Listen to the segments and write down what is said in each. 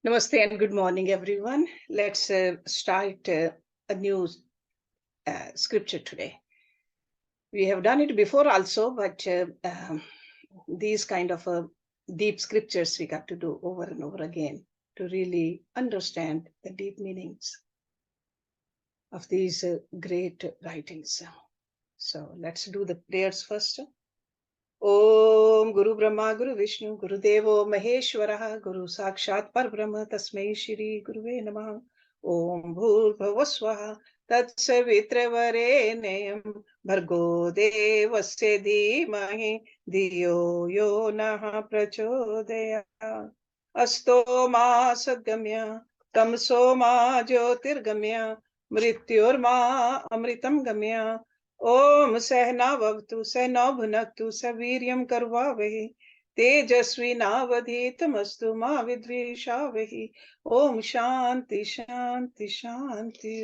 Namaste and good morning, everyone. Let's start a new scripture today. We have done it before also, but these kind of deep scriptures we got to do over and over again to really understand the deep meanings of these great writings. So let's do the prayers first. Om Guru Brahma Guru Vishnu Guru Devo Maheshwara Guru Sakshat Parbrahma Tasmai Shri Guruve Namah Om Bhurbhuvah Swaha Tatsavitravare Bhargo Devasya Dhimahi Dhiyo Yo Naha Prachodaya Asto Ma Sadgamya Tamso Ma Jyotirgamya Mrityorma Amritam Gamya ओम सहनावतु सहनौ भुनक्तु सवीर्यं करवावहै तेजस्विनावधीतमस्तु मा विद्विषावहै ओम शांति शांति शांति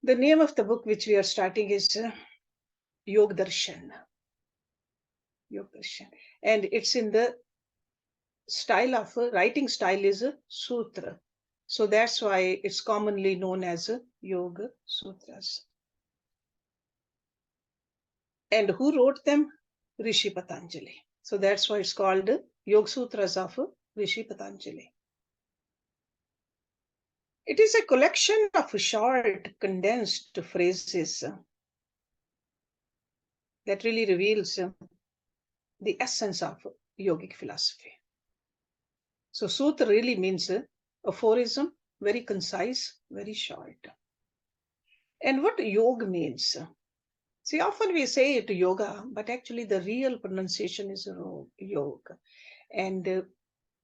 The name of the book which we are starting is Yog Darshan. Yog Darshan. And it's in the style of writing style is Sutra. So that's why it's commonly known as Yoga Sutras. And who wrote them? Rishi Patanjali. So that's why it's called Yoga Sutras of Rishi Patanjali. It is a collection of short, condensed phrases that really reveals the essence of yogic philosophy. So Sutra really means aphorism, very concise, very short. And what yoga means? See, often we say it yoga, but actually the real pronunciation is yoga. And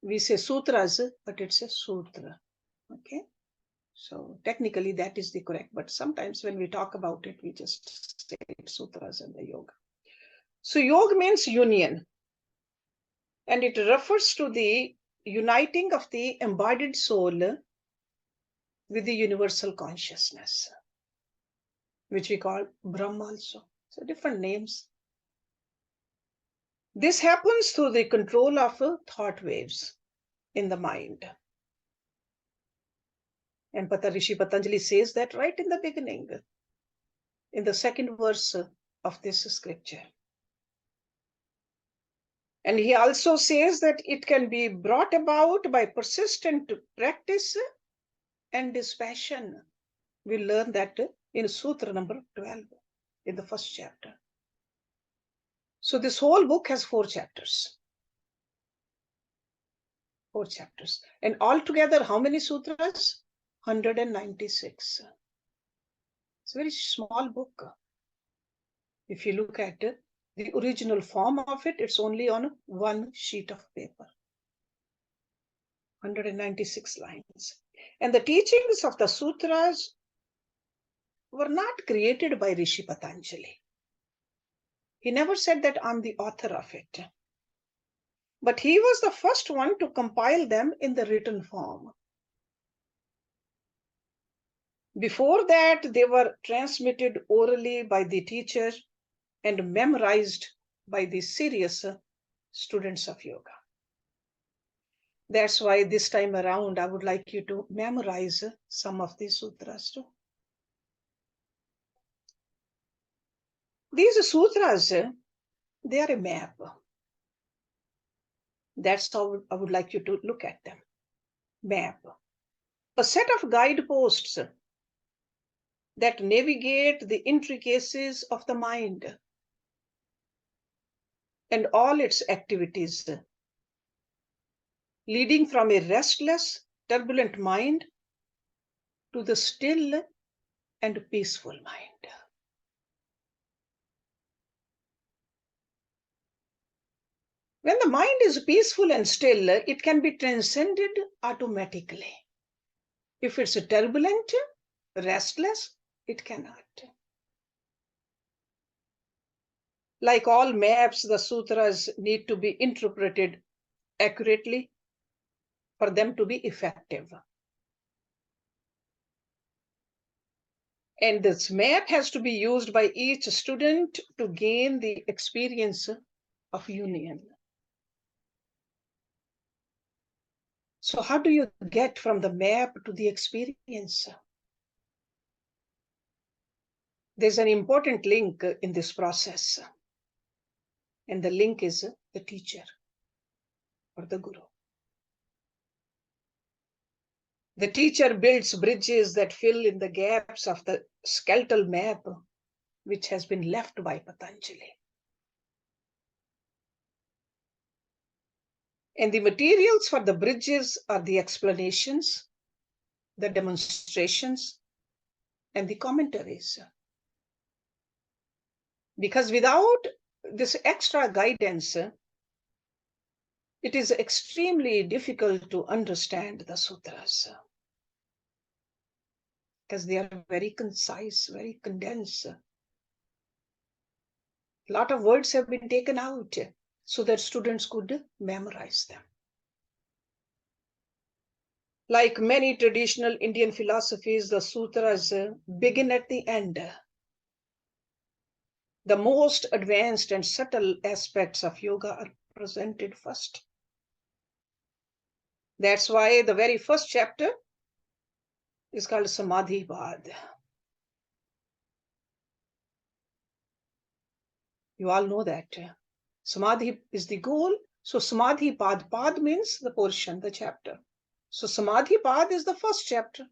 we say sutras, but it's a sutra. Okay? So technically that is the correct, but sometimes when we talk about it, we just say it sutras and the yoga. So yoga means union. And it refers to the uniting of the embodied soul with the universal consciousness, which we call Brahma also. So different names. This happens through the control of thought waves in the mind. And Rishi Patanjali says that right in the beginning, in the second verse of this scripture. And he also says that it can be brought about by persistent practice and dispassion. We learn that in Sutra number 12, in the first chapter. So this whole book has 4 chapters. 4 chapters. And altogether, how many sutras? 196. It's a very small book. If you look at the original form of it, it's only on 1 sheet of paper. 196 lines. And the teachings of the sutras were not created by Rishi Patanjali. He never said that I'm the author of it. But he was the first one to compile them in the written form. Before that, they were transmitted orally by the teacher and memorized by the serious students of yoga. That's why this time around, I would like you to memorize some of these sutras too. These sutras, they are a map. That's how I would like you to look at them. Map. A set of guideposts that navigate the intricacies of the mind and all its activities, leading from a restless, turbulent mind to the still and peaceful mind. When the mind is peaceful and still, it can be transcended automatically. If it's turbulent, restless, it cannot. Like all maps, the sutras need to be interpreted accurately for them to be effective. And this map has to be used by each student to gain the experience of union. So how do you get from the map to the experience? There's an important link in this process, and the link is the teacher or the guru. The teacher builds bridges that fill in the gaps of the skeletal map which has been left by Patanjali. And the materials for the bridges are the explanations, the demonstrations, and the commentaries. Because without this extra guidance, it is extremely difficult to understand the sutras. Because they are very concise, very condensed. A lot of words have been taken out so that students could memorize them. Like many traditional Indian philosophies, the sutras begin at the end. The most advanced and subtle aspects of yoga are presented first. That's why the very first chapter is called Samadhi Pad. You all know that. Samadhi is the goal. So Samadhi Pad, Pad means the portion, the chapter. So Samadhi Pad is the first chapter.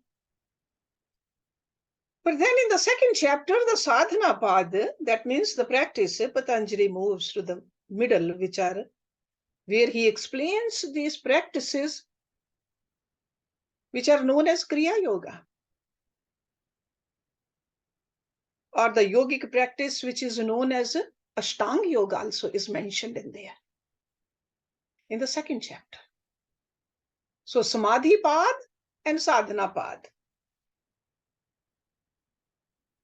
But then in the second chapter, the Sadhana Pad, that means the practice, Patanjali moves to the middle, where he explains these practices which are known as Kriya Yoga, or the yogic practice which is known as Ashtanga Yoga also is mentioned in there, in the second chapter. So Samadhi Pad and Sadhana Pad.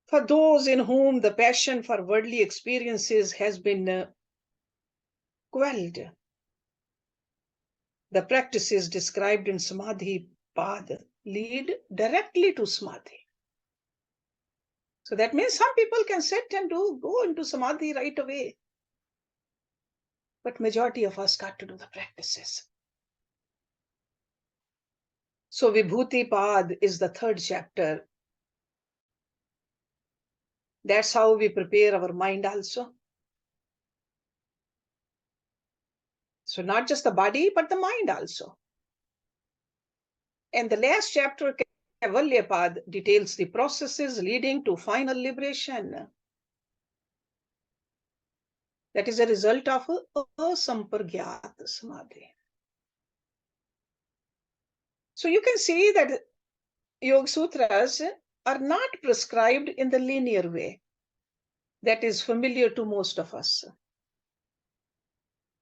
For those in whom the passion for worldly experiences has been quelled, the practices described in Samadhi Pad lead directly to Samadhi. So that means some people can sit and go into Samadhi right away. But majority of us got to do the practices. So Vibhuti Pad is the third chapter. That's how we prepare our mind also. So not just the body, but the mind also. And the last chapter, Kaivalya Pad, details the processes leading to final liberation. That is a result of asampargyat samadhi. So you can see that Yoga Sutras are not prescribed in the linear way that is familiar to most of us.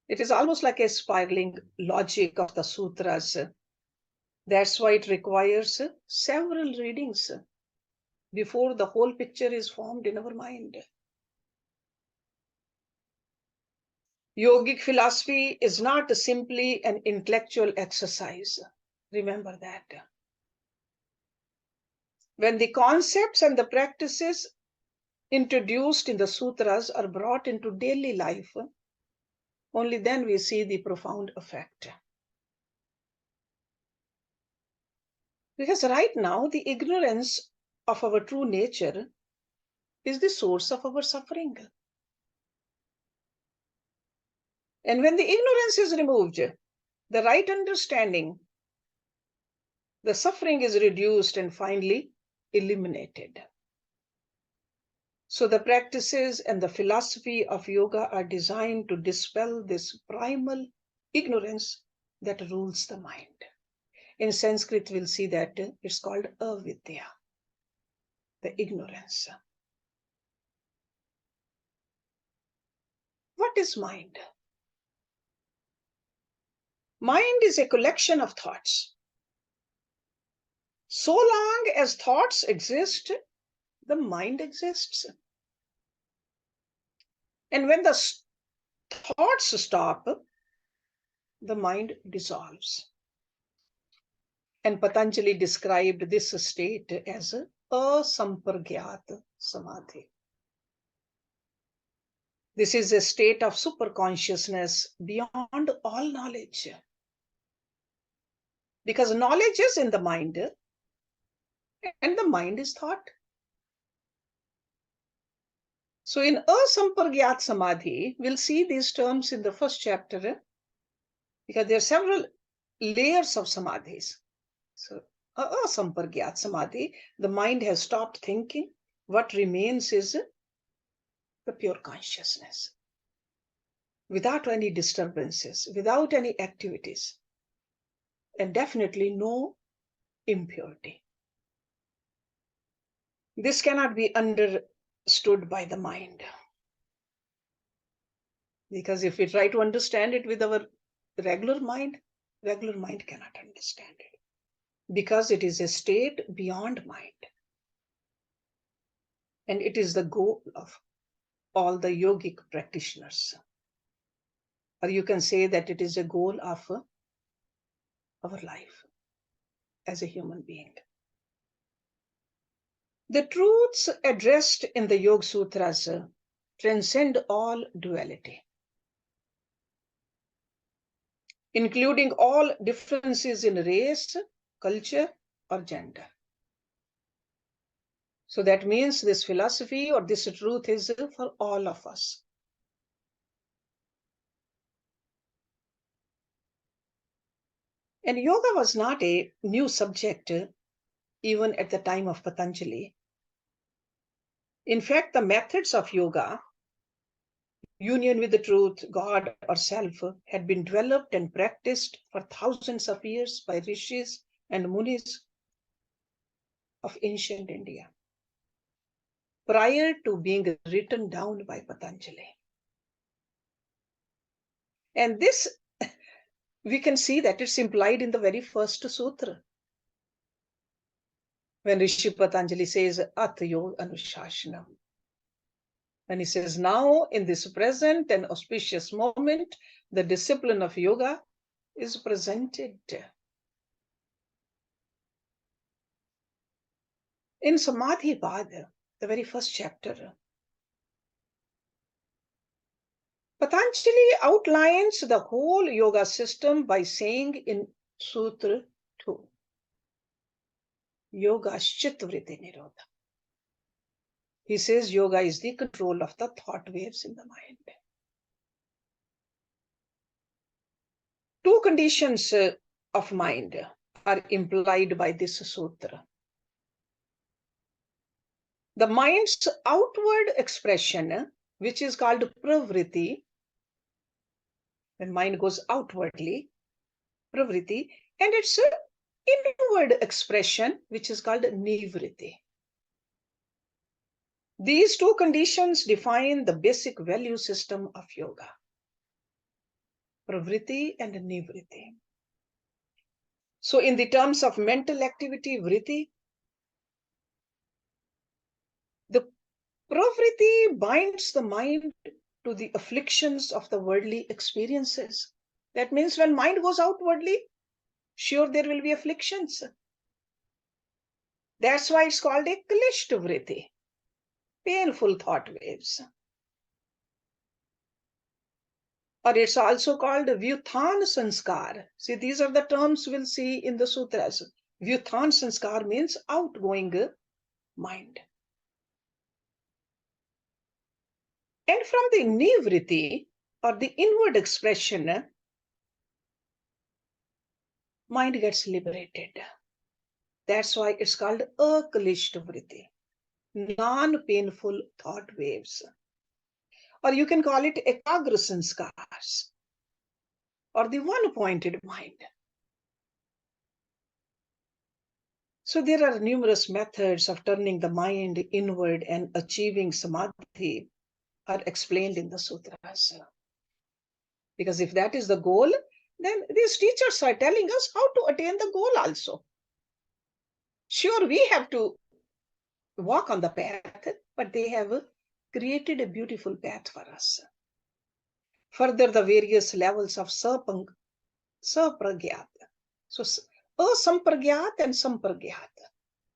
It is almost like a spiraling logic of the sutras. That's why it requires several readings before the whole picture is formed in our mind. Yogic philosophy is not simply an intellectual exercise. Remember that. When the concepts and the practices introduced in the sutras are brought into daily life, only then we see the profound effect. Because right now, the ignorance of our true nature is the source of our suffering. And when the ignorance is removed, the right understanding, the suffering is reduced and finally eliminated. So the practices and the philosophy of yoga are designed to dispel this primal ignorance that rules the mind. In Sanskrit, we'll see that it's called avidya, the ignorance. What is mind? Mind is a collection of thoughts. So long as thoughts exist, the mind exists. And when the thoughts stop, the mind dissolves. And Patanjali described this state as asampargyat samadhi. This is a state of superconsciousness beyond all knowledge. because knowledge is in the mind and the mind is thought. So in asampragyat samadhi, we'll see these terms in the first chapter because there are several layers of samadhis. So asampragyat samadhi, the mind has stopped thinking. What remains is the pure consciousness, without any disturbances, without any activities, and definitely no impurity. This cannot be understood by the mind. Because if we try to understand it with our regular mind cannot understand it. Because it is a state beyond mind. And it is the goal of all the yogic practitioners. Or you can say that it is a goal of our life as a human being. The truths addressed in the Yoga Sutras transcend all duality, including all differences in race, culture, or gender. So that means this philosophy or this truth is for all of us. And yoga was not a new subject even at the time of Patanjali. In fact, the methods of yoga, union with the truth, God, or self, had been developed and practiced for thousands of years by rishis and munis of ancient India, prior to being written down by Patanjali. And this, we can see that it's implied in the very first sutra. When Rishi Patanjali says, At Yoga Anushashanam. When he says, now in this present and auspicious moment, the discipline of yoga is presented. In Samadhi Pada, the very first chapter, Patanjali outlines the whole yoga system by saying in Sutra 2, Yoga Chittavritti Nirodha. He says yoga is the control of the thought waves in the mind. Two conditions of mind are implied by this sutra. The mind's outward expression, which is called pravritti, when mind goes outwardly, pravritti, and its inward expression, which is called nivritti. These two conditions define the basic value system of yoga, pravritti and nivritti. So in the terms of mental activity, vritti, the pravritti binds the mind to the afflictions of the worldly experiences. That means when mind goes outwardly, sure there will be afflictions. That's why it's called a klishta vritti, painful thought waves. Or it's also called vyuthan sanskar. See, these are the terms we'll see in the sutras. Vyuthan sanskar means outgoing mind. And from the nivritti, or the inward expression, mind gets liberated. That's why it's called akalishta vritti, non-painful thought waves. Or you can call it ekagra sanskars, or the one-pointed mind. So there are numerous methods of turning the mind inward and achieving samadhi are explained in the sutras. Because if that is the goal, then these teachers are telling us how to attain the goal also. Sure, we have to walk on the path, but they have created a beautiful path for us. Further, the various levels of sapragyat. So, asampragyat and sampragyat,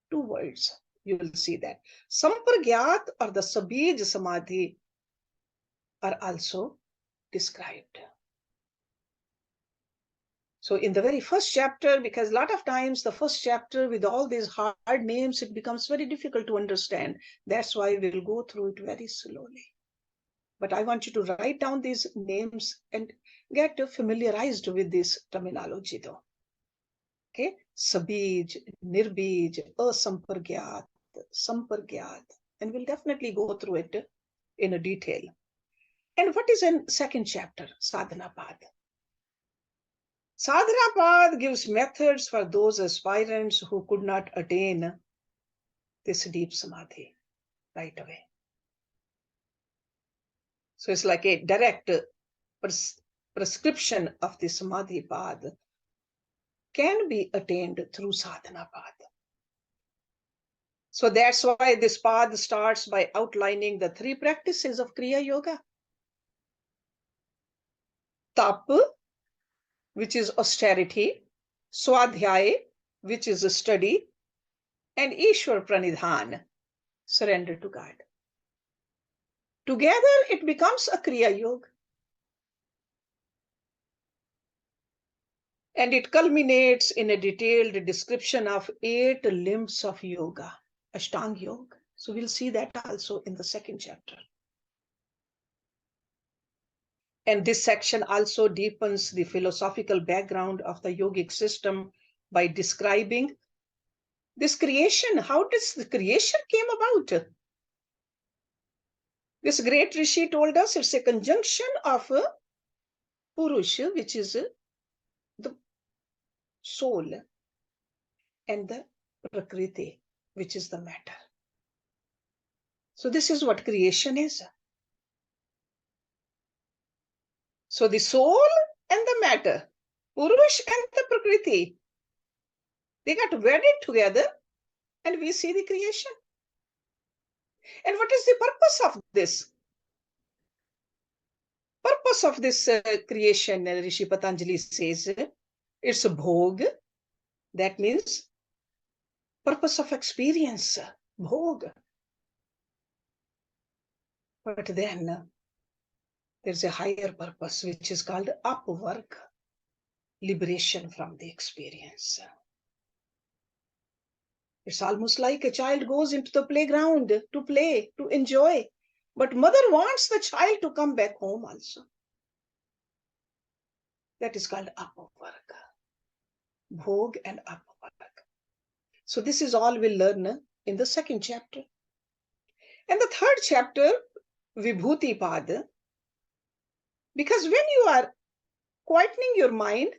two words, you will see that. Sampragyat or the sabij samadhi are also described. So in the very first chapter, because a lot of times the first chapter with all these hard names, it becomes very difficult to understand. That's why we'll go through it very slowly. But I want you to write down these names and get familiarized with this terminology though. Okay, Sabij, Nirbij, Asampargyat, Sampargyat, and we'll definitely go through it in a detail. And what is in second chapter, Sadhanapad? Sadhanapad gives methods for those aspirants who could not attain this deep samadhi right away. So it's like a direct prescription of the samadhi path can be attained through sadhana path. So that's why this path starts by outlining the three practices of Kriya Yoga. Tap, which is austerity, Swadhyay, which is a study, and Ishwar Pranidhan, surrender to God. Together, it becomes a Kriya Yoga. And it culminates in a detailed description of 8 limbs of yoga, Ashtanga Yoga. So we'll see that also in the second chapter. And this section also deepens the philosophical background of the yogic system by describing this creation. How does the creation came about? This great Rishi told us it's a conjunction of a Purusha, which is the soul, and the Prakriti, which is the matter. So this is what creation is. So the soul and the matter, Purush and the Prakriti, they got wedded together and we see the creation. And what is the purpose of this? Purpose of this creation, Rishi Patanjali says, it's a bhog. That means purpose of experience, bhog. But then there's a higher purpose, which is called apvarg, liberation from the experience. It's almost like a child goes into the playground to play, to enjoy. But mother wants the child to come back home also. That is called apvarg, bhog and apvarg. So this is all we'll learn in the second chapter. And the third chapter, Vibhuti Pad, because when you are quietening your mind,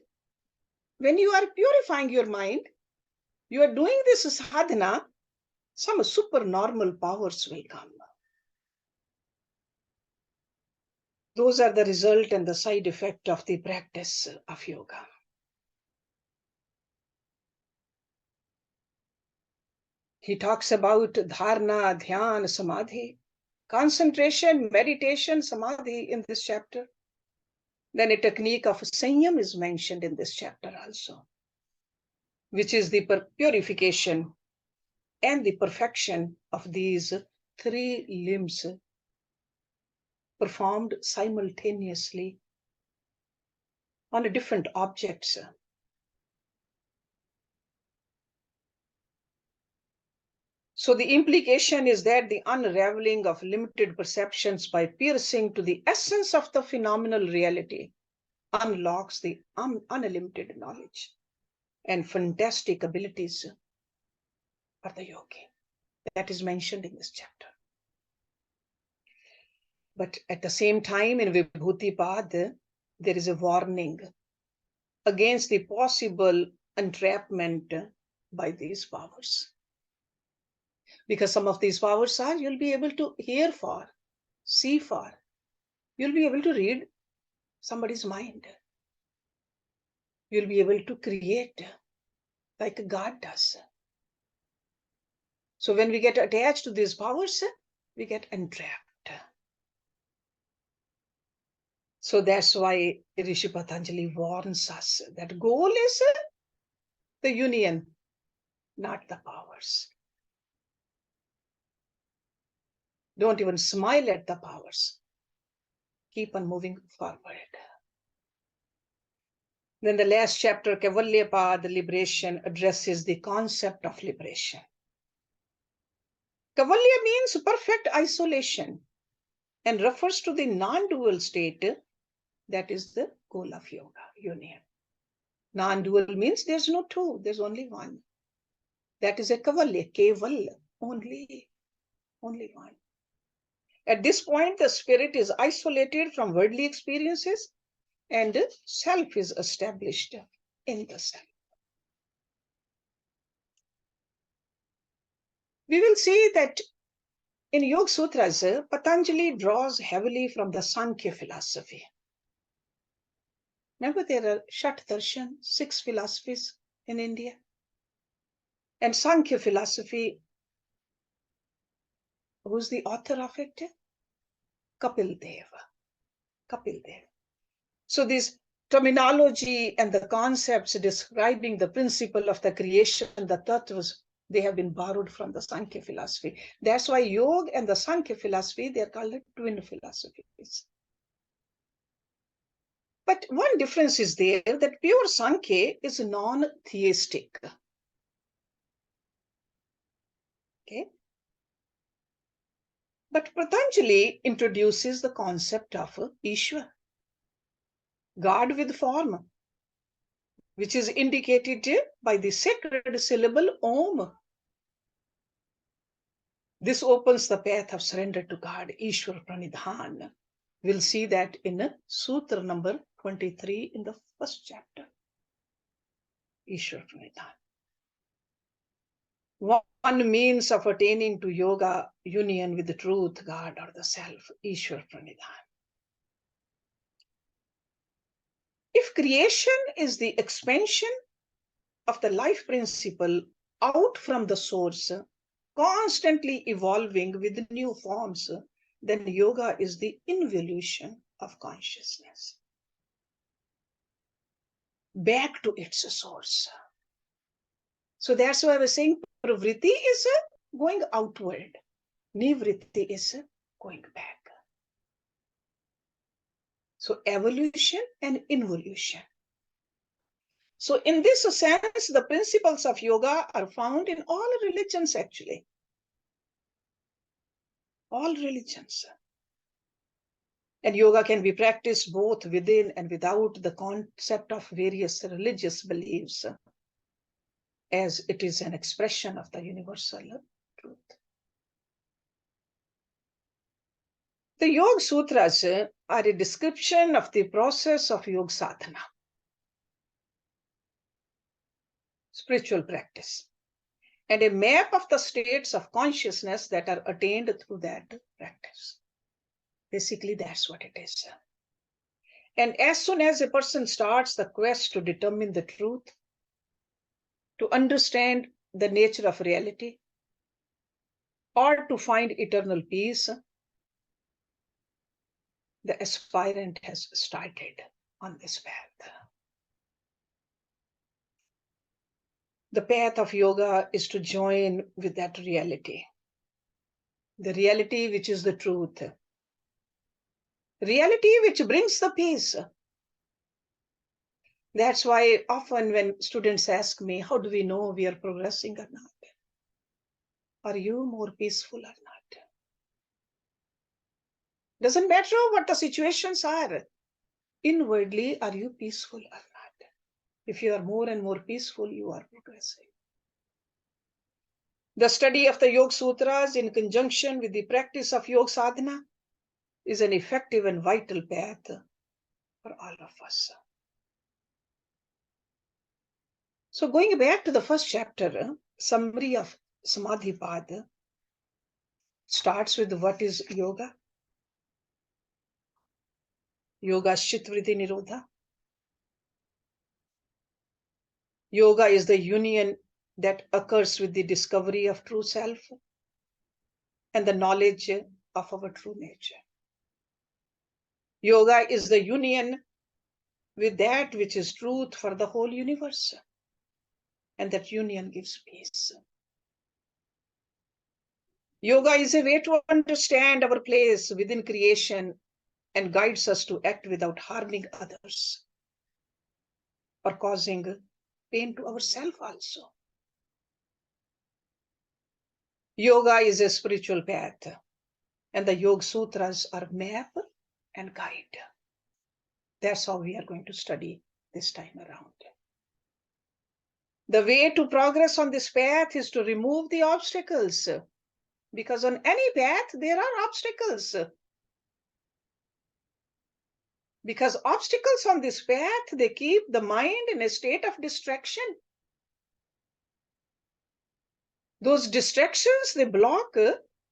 when you are purifying your mind, you are doing this sadhana, some supernormal powers will come. Those are the result and the side effect of the practice of yoga. He talks about dharana, dhyan, samadhi, concentration, meditation, samadhi in this chapter. Then a technique of sanyam is mentioned in this chapter also, which is the purification and the perfection of these 3 limbs performed simultaneously on different objects. So the implication is that the unraveling of limited perceptions by piercing to the essence of the phenomenal reality unlocks the unlimited knowledge and fantastic abilities of the yogi. That is mentioned in this chapter. But at the same time, in Vibhuti Pad, there is a warning against the possible entrapment by these powers. Because some of these powers are, you'll be able to hear for, see for, you'll be able to read somebody's mind. You'll be able to create like God does. So when we get attached to these powers, we get entrapped. So that's why Rishi Patanjali warns us that goal is the union, not the powers. Don't even smile at the powers. Keep on moving forward. Then the last chapter, Kaivalya liberation, addresses the concept of liberation. Kaivalya means perfect isolation and refers to the non-dual state that is the goal of yoga, union. Non-dual means there's no two, there's only one. That is a Kaivalya, Keval, only one. At this point, the spirit is isolated from worldly experiences and self is established in the self. We will see that in Yoga Sutras, Patanjali draws heavily from the Sankhya philosophy. Remember, there are Shat Darshan, 6 philosophies in India. And Sankhya philosophy, who's the author of it? Kapil Dev. So this terminology and the concepts describing the principle of the creation, the tattvas, they have been borrowed from the Sankhya philosophy. That's why yoga and the Sankhya philosophy, they're called twin philosophies. But one difference is there, that pure Sankhya is non-theistic. Okay? But Patanjali introduces the concept of Ishwar, God with form, which is indicated by the sacred syllable Om. This opens the path of surrender to God, Ishwar Pranidhan. We'll see that in Sutra number 23 in the first chapter. Ishwar Pranidhan. One means of attaining to yoga union with the truth, God, or the self, Ishwar Pranidhan. If creation is the expansion of the life principle out from the source, constantly evolving with new forms, then yoga is the involution of consciousness back to its source. So that's why I was saying pravritti is going outward, nivritti is going back. So evolution and involution. So in this sense, the principles of yoga are found in all religions actually. All religions. And yoga can be practiced both within and without the concept of various religious beliefs, as it is an expression of the universal truth. The Yoga Sutras are a description of the process of yoga sadhana, spiritual practice, and a map of the states of consciousness that are attained through that practice. Basically, that's what it is. And as soon as a person starts the quest to determine the truth, to understand the nature of reality, or to find eternal peace, the aspirant has started on this path. The path of yoga is to join with that reality, the reality which is the truth, reality which brings the peace. That's why often when students ask me, how do we know we are progressing or not? Are you more peaceful or not? Doesn't matter what the situations are. Inwardly, are you peaceful or not? If you are more and more peaceful, you are progressing. The study of the Yoga Sutras in conjunction with the practice of Yoga Sadhana is an effective and vital path for all of us. So going back to the first chapter, summary of Samadhipad starts with what is yoga. Yoga is Chitvritti Nirodha. Yoga is the union that occurs with the discovery of true self and the knowledge of our true nature. Yoga is the union with that which is truth for the whole universe. And that union gives peace. Yoga is a way to understand our place within creation and guides us to act without harming others. or causing pain to ourselves also. Yoga is a spiritual path, and the Yoga Sutras are map and guide. That's how we are going to study this time around. The way to progress on this path is to remove the obstacles, because on any path there are obstacles. Because obstacles on this path, they keep the mind in a state of distraction. Those distractions, they block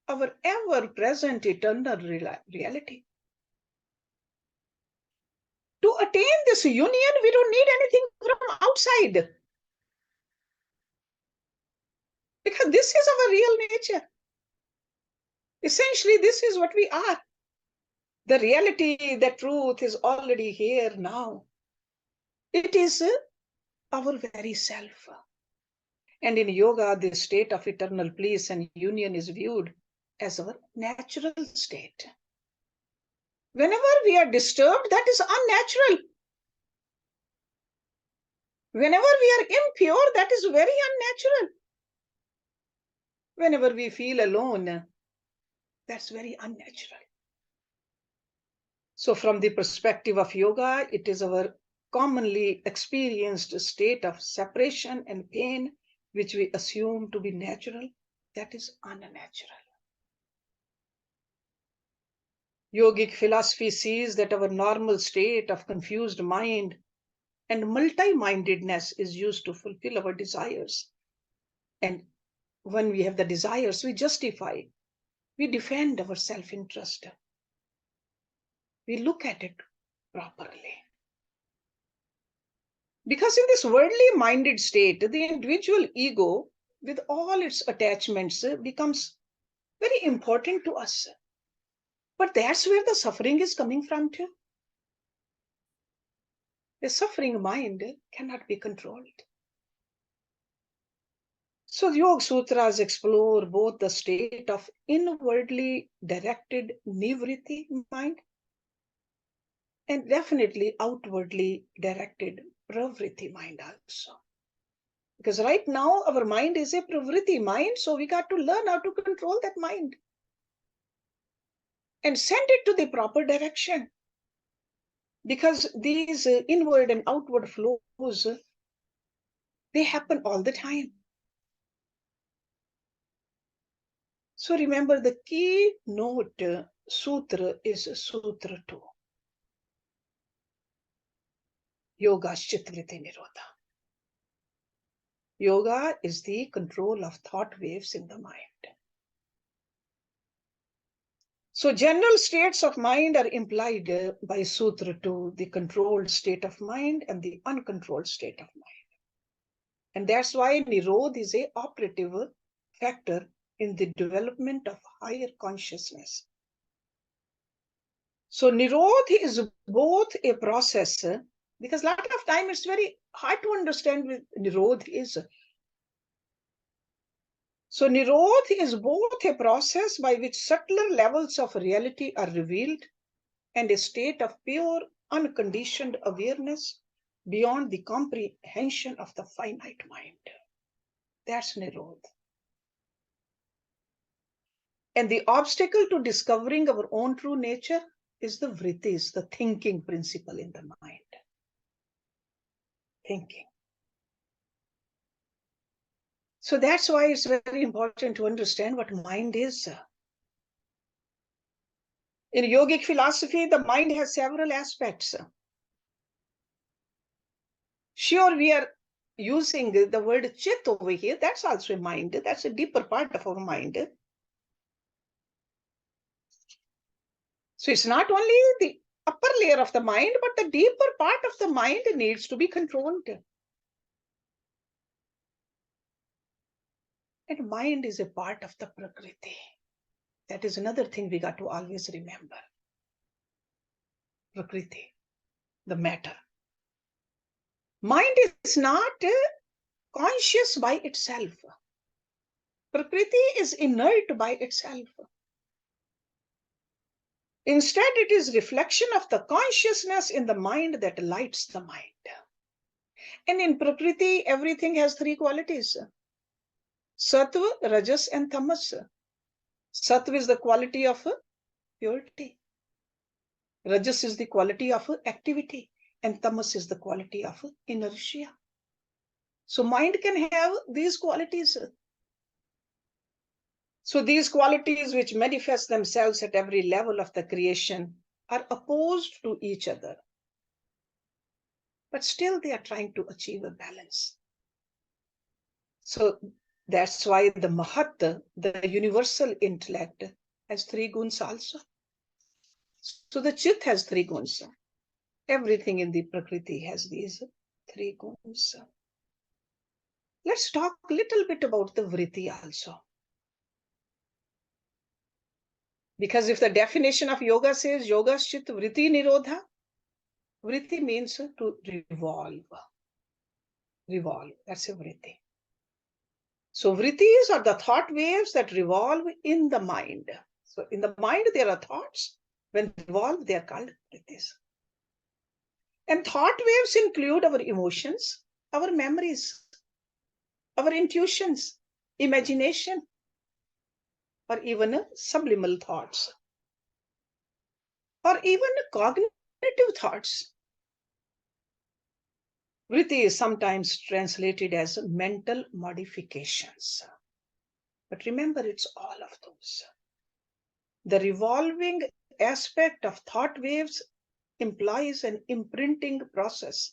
our ever-present eternal reality. To attain this union, we don't need anything from outside. Because this is our real nature. Essentially, this is what we are. The reality, the truth is already here now. It is our very self. And in yoga, this state of eternal bliss and union is viewed as our natural state. Whenever we are disturbed, that is unnatural. Whenever we are impure, that is very unnatural. Whenever we feel alone, that's very unnatural. So from the perspective of yoga, it is our commonly experienced state of separation and pain, which we assume to be natural, that is unnatural. Yogic philosophy sees that our normal state of confused mind and multi-mindedness is used to fulfill our desires. And when we have the desires, we justify, we defend our self-interest. We look at it properly. Because in this worldly minded state, the individual ego, with all its attachments, becomes very important to us. But that's where the suffering is coming from too. The suffering mind cannot be controlled. So the Yoga Sutras explore both the state of inwardly directed nivritti mind and definitely outwardly directed pravritti mind also. Because right now our mind is a pravritti mind, so we got to learn how to control that mind and send it to the proper direction. Because these inward and outward flows, they happen all the time. So remember, the key note sutra is Sutra 2. Yoga Chitvritti Nirodha. Yoga is the control of thought waves in the mind. So general states of mind are implied by Sutra 2, the controlled state of mind and the uncontrolled state of mind. And that's why Nirodha is an operative factor in the development of higher consciousness. So Nirodha is both a process, because a lot of time it's very hard to understand what Nirodha is. So Nirodha is both a process by which subtler levels of reality are revealed and a state of pure, unconditioned awareness beyond the comprehension of the finite mind. That's Nirodha. And the obstacle to discovering our own true nature is the vrittis, the thinking principle in the mind. Thinking. So that's why it's very important to understand what mind is. In yogic philosophy, the mind has several aspects. Sure, we are using the word chit over here. That's also a mind. That's a deeper part of our mind. So it's not only the upper layer of the mind, but the deeper part of the mind needs to be controlled. And mind is a part of the Prakriti. That is another thing we got to always remember. Prakriti, the matter. Mind is not conscious by itself. Prakriti is inert by itself. Instead, it is reflection of the consciousness in the mind that lights the mind. And in Prakriti, everything has three qualities: Sattva, Rajas, and Tamas. Sattva is the quality of purity. Rajas is the quality of activity. And Tamas is the quality of inertia. So mind can have these qualities. So these qualities which manifest themselves at every level of the creation are opposed to each other. But still they are trying to achieve a balance. So that's why the Mahat, the universal intellect, has three guns also. So the Chit has three guns. Everything in the Prakriti has these three guns. Let's talk a little bit about the Vritti also. Because if the definition of yoga says yoga chit vritti nirodha, vritti means to revolve. Revolve, that's a vritti. So vrittis are the thought waves that revolve in the mind. So in the mind there are thoughts. When revolve, they are called vrittis. And thought waves include our emotions, our memories, our intuitions, imagination, or even subliminal thoughts, or even cognitive thoughts. Vritti is sometimes translated as mental modifications. But remember, it's all of those. The revolving aspect of thought waves implies an imprinting process.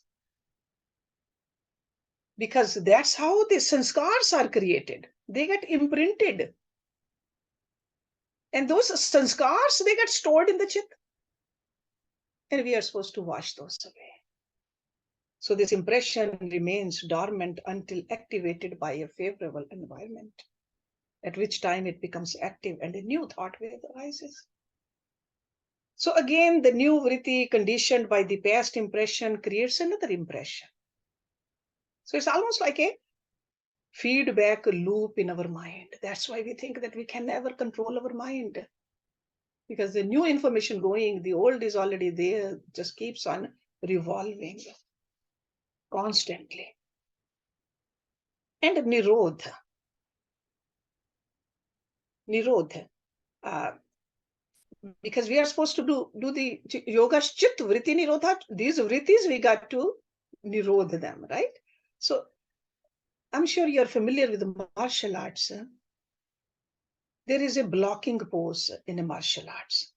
Because that's how the sanskars are created. They get imprinted. And those sanskars, they get stored in the chit. And we are supposed to wash those away. So this impression remains dormant until activated by a favorable environment, at which time it becomes active and a new thought wave arises. So again, the new vritti conditioned by the past impression creates another impression. So it's almost like a feedback loop in our mind. That's why we think that we can never control our mind. Because the new information going, the old is already there, just keeps on revolving constantly. And nirodha. Nirodha. Because we are supposed to do the yoga chit vritti nirodha. These vrittis, we got to nirodha them, right? So I'm sure you're familiar with the martial arts. There is a blocking pose in a martial arts.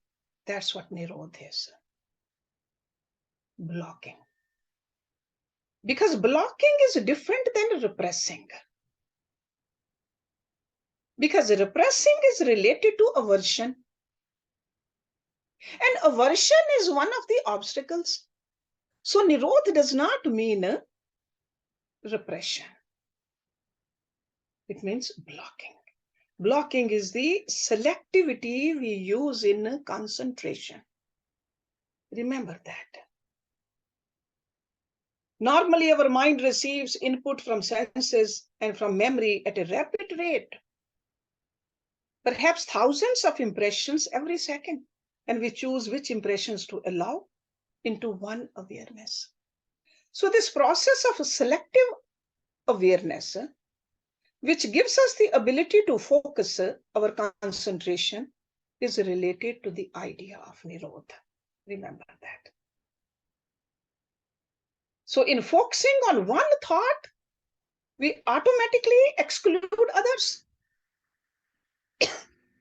That's what nirodha is. Blocking. Because blocking is different than repressing. Because repressing is related to aversion. And aversion is one of the obstacles. So nirodha does not mean repression. It means blocking. Blocking is the selectivity we use in concentration. Remember that. Normally, our mind receives input from senses and from memory at a rapid rate. Perhaps thousands of impressions every second. And we choose which impressions to allow into one awareness. So this process of selective awareness, which gives us the ability to focus our concentration, is related to the idea of nirodha. Remember that. So in focusing on one thought, we automatically exclude others.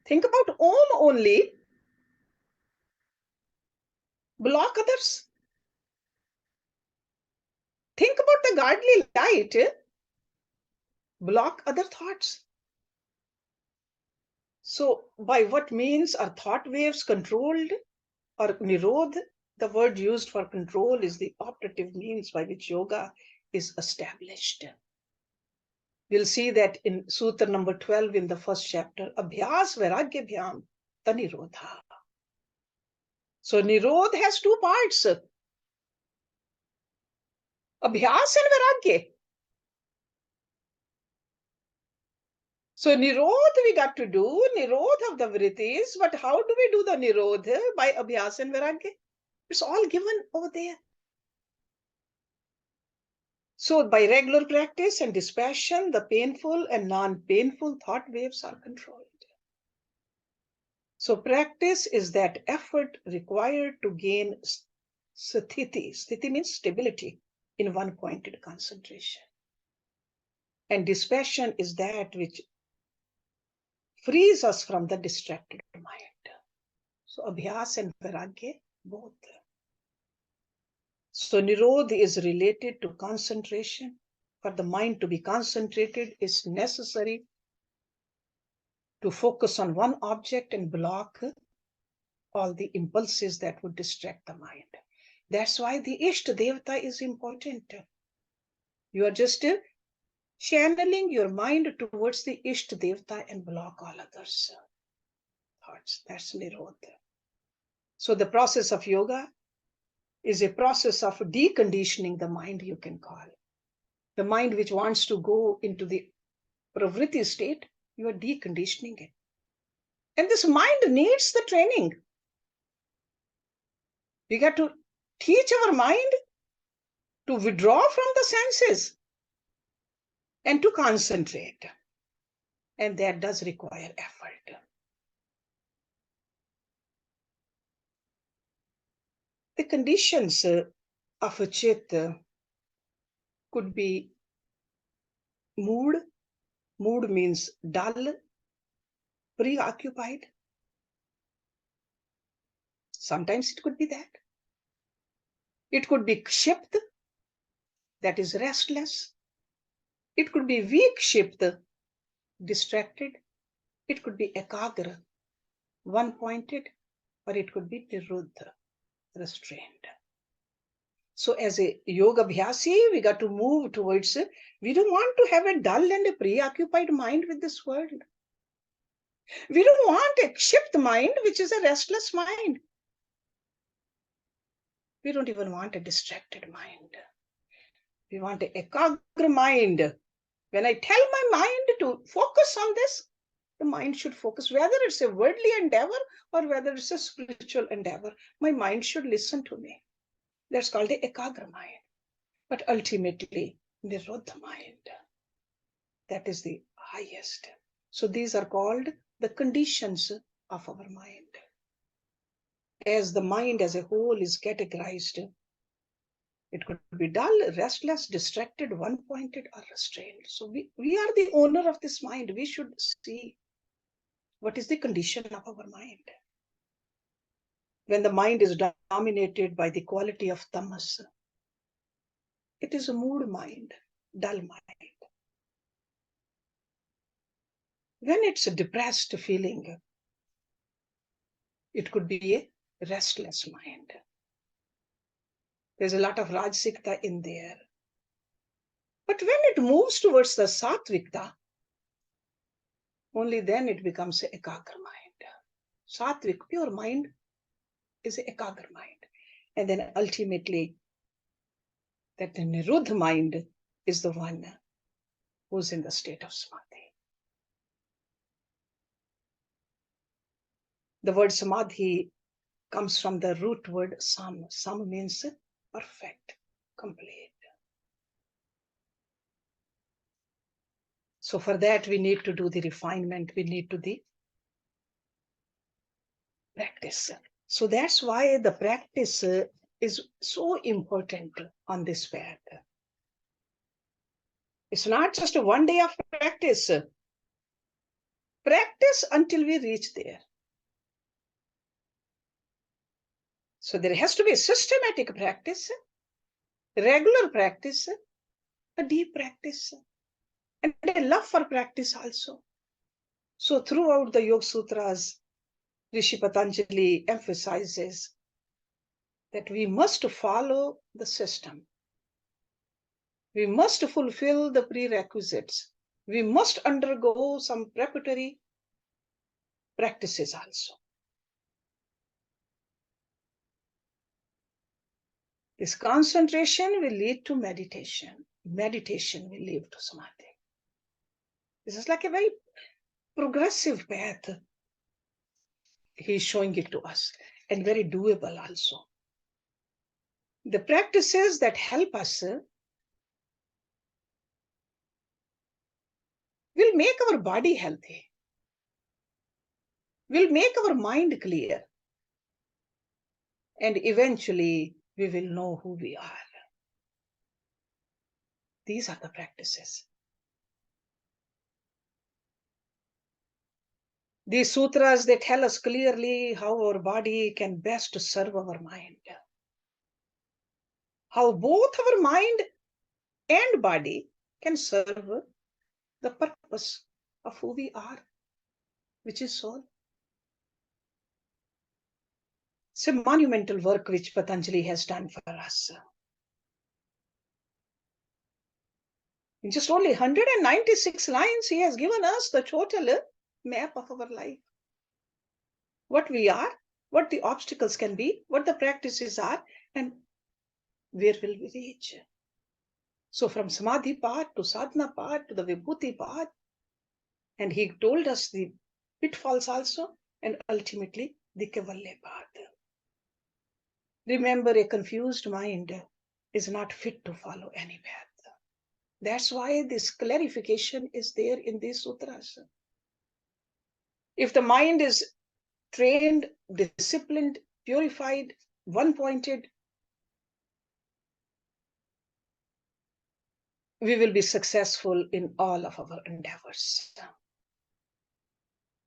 Think about Om only, block others. Think about the godly light, block other thoughts. So by what means are thought waves controlled or nirodha? The word used for control is the operative means by which yoga is established. We'll see that in Sutra number 12 in the first chapter, Abhyas Vairagya Bhyam Tanirodha. So Nirodha has two parts, Abhyas and Vairagya. So Nirodha we got to do, Nirodha of the vrittis, but how do we do the Nirodha? By Abhyas and Vairagya. It's all given over there. So by regular practice and dispassion, the painful and non-painful thought waves are controlled. So practice is that effort required to gain sthiti. Sthiti means stability in one-pointed concentration. And dispassion is that which frees us from the distracted mind. So abhyas and vairagya, both. So nirodha is related to concentration. For the mind to be concentrated, it's necessary to focus on one object and block all the impulses that would distract the mind. That's why the Ishta Devata is important. You are just channeling your mind towards the Ishta Devata and block all others thoughts. That's nirodha. So the process of yoga is a process of deconditioning the mind, you can call. The mind which wants to go into the pravritti state, you are deconditioning it. And this mind needs the training. We got to teach our mind to withdraw from the senses and to concentrate. And that does require effort. The conditions of a chitta could be mood. Mood means dull, preoccupied. Sometimes it could be that. It could be kshipt, that is restless. It could be vikshipt, distracted. It could be ekagra, one-pointed, or it could be niruddha, restrained. So as a yoga abhyasi, we got to move towards, we don't want to have a dull and a preoccupied mind with this world. We don't want a kshipt mind, which is a restless mind. We don't even want a distracted mind. We want a ekagra mind. When I tell my mind to focus on this, the mind should focus, whether it's a worldly endeavor or whether it's a spiritual endeavor. My mind should listen to me. That's called a ekagra mind. But ultimately, nirodha mind. That is the highest. So these are called the conditions of our mind. As the mind as a whole is categorized, it could be dull, restless, distracted, one-pointed, or restrained. So we are the owner of this mind. We should see what is the condition of our mind. When the mind is dominated by the quality of tamas, it is a mood mind, dull mind. When it's a depressed feeling, it could be a restless mind. There's a lot of rajsikta in there. But when it moves towards the satvikta, only then it becomes a ekagra mind. Satvik, pure mind, is a ekagra mind. And then ultimately, that the niruddha mind is the one who's in the state of samadhi. The word samadhi comes from the root word sam. Sam means perfect, complete. So for that, we need to do the refinement. We need to do the practice. So that's why the practice is so important on this path. It's not just a one day of practice. Practice until we reach there. So there has to be a systematic practice, regular practice, a deep practice, and a love for practice also. So throughout the Yoga Sutras, Rishi Patanjali emphasizes that we must follow the system. We must fulfill the prerequisites. We must undergo some preparatory practices also. This concentration will lead to meditation. Meditation will lead to samadhi. This is like a very progressive path. He's showing it to us, and very doable also. The practices that help us will make our body healthy, will make our mind clear, and eventually we will know who we are. These are the practices. These sutras, they tell us clearly how our body can best serve our mind. How both our mind and body can serve the purpose of who we are, which is soul. It's a monumental work which Patanjali has done for us. In just only 196 lines, he has given us the total map of our life. What we are, what the obstacles can be, what the practices are, and where will we reach. So from Samadhi path to Sadhana path to the Vibhuti path, and he told us the pitfalls also, and ultimately the Kaivalya path. Remember, a confused mind is not fit to follow any path. That's why this clarification is there in these sutras. If the mind is trained, disciplined, purified, one-pointed, we will be successful in all of our endeavors.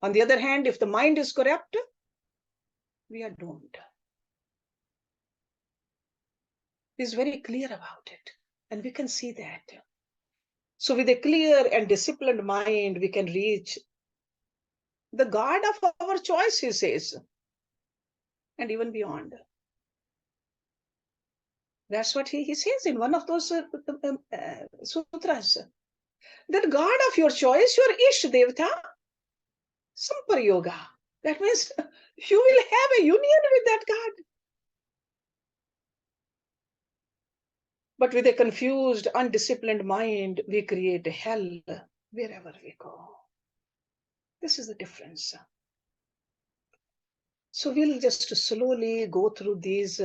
On the other hand, if the mind is corrupt, we are doomed. He's very clear about it, and we can see that. So with a clear and disciplined mind, we can reach the God of our choice, he says, and even beyond. That's what he says in one of those sutras. That God of your choice, your Ish Devta, Samparyoga. That means you will have a union with that God. But with a confused, undisciplined mind, we create a hell wherever we go. This is the difference. So we'll just slowly go through these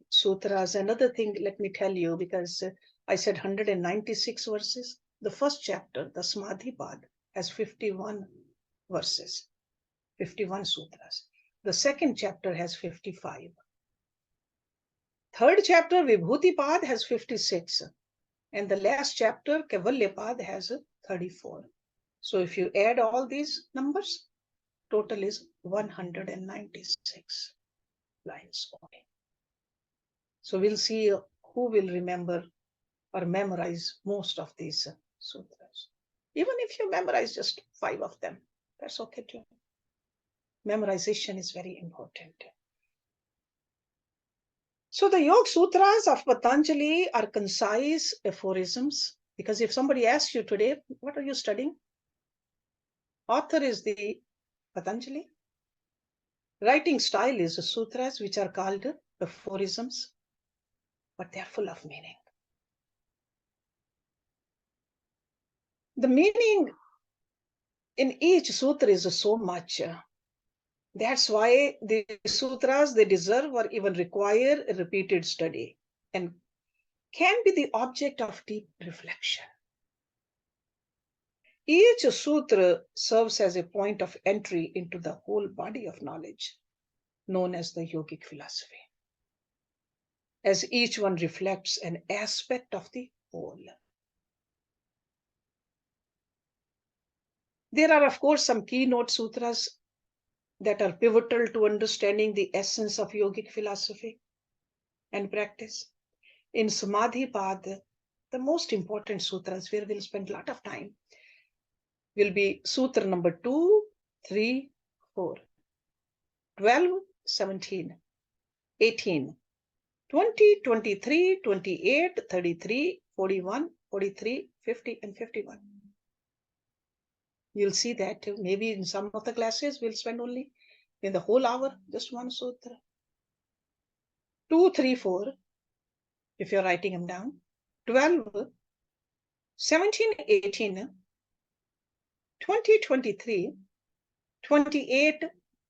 sutras. Another thing, let me tell you, because I said 196 verses. The first chapter, the Samadhi Pad, has 51 verses, 51 sutras. The second chapter has 55. Third chapter, Vibhuti Pad, has 56. And the last chapter, Kaivalya Pad, has 34. So if you add all these numbers, total is 196 lines only. So we'll see who will remember or memorize most of these sutras. Even if you memorize just 5 of them, that's okay too. Memorization is very important. So the Yoga Sutras of Patanjali are concise aphorisms, because if somebody asks you today, what are you studying? Author is the Patanjali. Writing style is the sutras, which are called aphorisms, but they're full of meaning. The meaning in each sutra is so much. That's why the sutras, they deserve or even require a repeated study and can be the object of deep reflection. Each sutra serves as a point of entry into the whole body of knowledge known as the yogic philosophy, as each one reflects an aspect of the whole. There are, of course, some keynote sutras that are pivotal to understanding the essence of yogic philosophy and practice. In Samadhi Pad, the most important sutras, where we'll spend a lot of time, will be Sutra number 2, 3, 4, 12, 17, 18, 20, 23, 28, 33, 41, 43, 50, and 51. You'll see that maybe in some of the classes we'll spend only in the whole hour just one sutra. 2, 3, 4, if you're writing them down. 12, 17, 18, 20, 23, 28,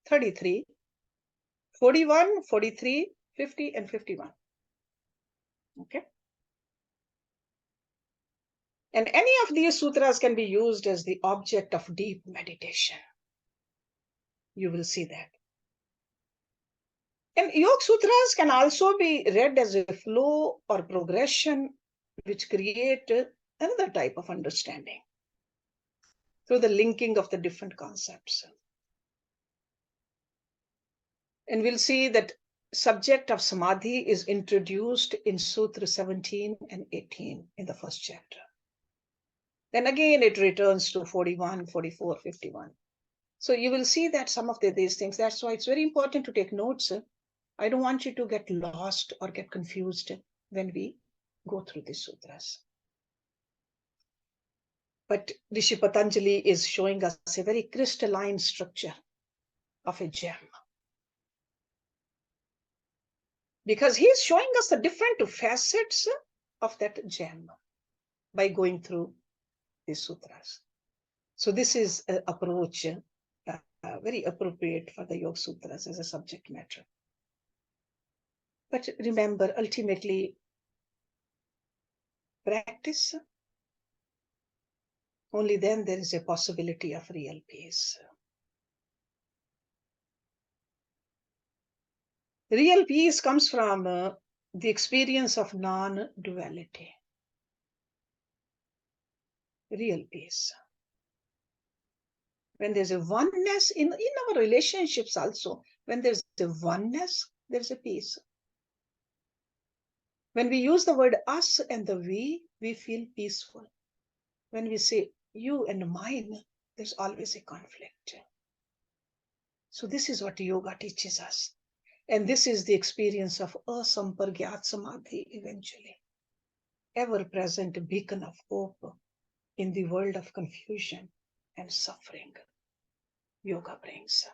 33, 41, 43, 50, and 51. Okay. And any of these sutras can be used as the object of deep meditation. You will see that. And Yoga Sutras can also be read as a flow or progression which create another type of understanding through the linking of the different concepts. And we'll see that subject of samadhi is introduced in Sutra 17 and 18 in the first chapter. Then again it returns to 41, 44, 51. So you will see that some of these things, that's why it's very important to take notes. I don't want you to get lost or get confused when we go through these sutras. But Rishi Patanjali is showing us a very crystalline structure of a gem. Because he is showing us the different facets of that gem by going through these sutras. So this is an approach very appropriate for the Yoga Sutras as a subject matter. But remember, ultimately, practice, only then there is a possibility of real peace. Real peace comes from the experience of non-duality. Real peace. When there's a oneness in our relationships also, when there's a oneness, there's a peace. When we use the word us and the we feel peaceful. When we say you and mine, there's always a conflict. So this is what yoga teaches us. And this is the experience of asampargyat samadhi eventually. Ever-present beacon of hope in the world of confusion and suffering. Yoga brings.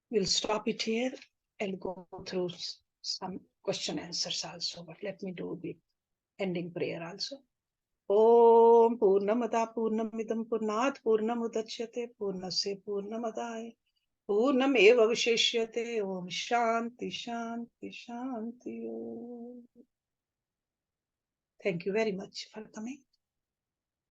We'll stop it here and go through some question answers also, but let me do the ending prayer also. Om Purnamada Purnamidam Purnat Purnamudachyate Purnasya Purnamadaya Purnameva Vishishyate. Om Shanti Shanti Shanti Om. Thank you very much for coming.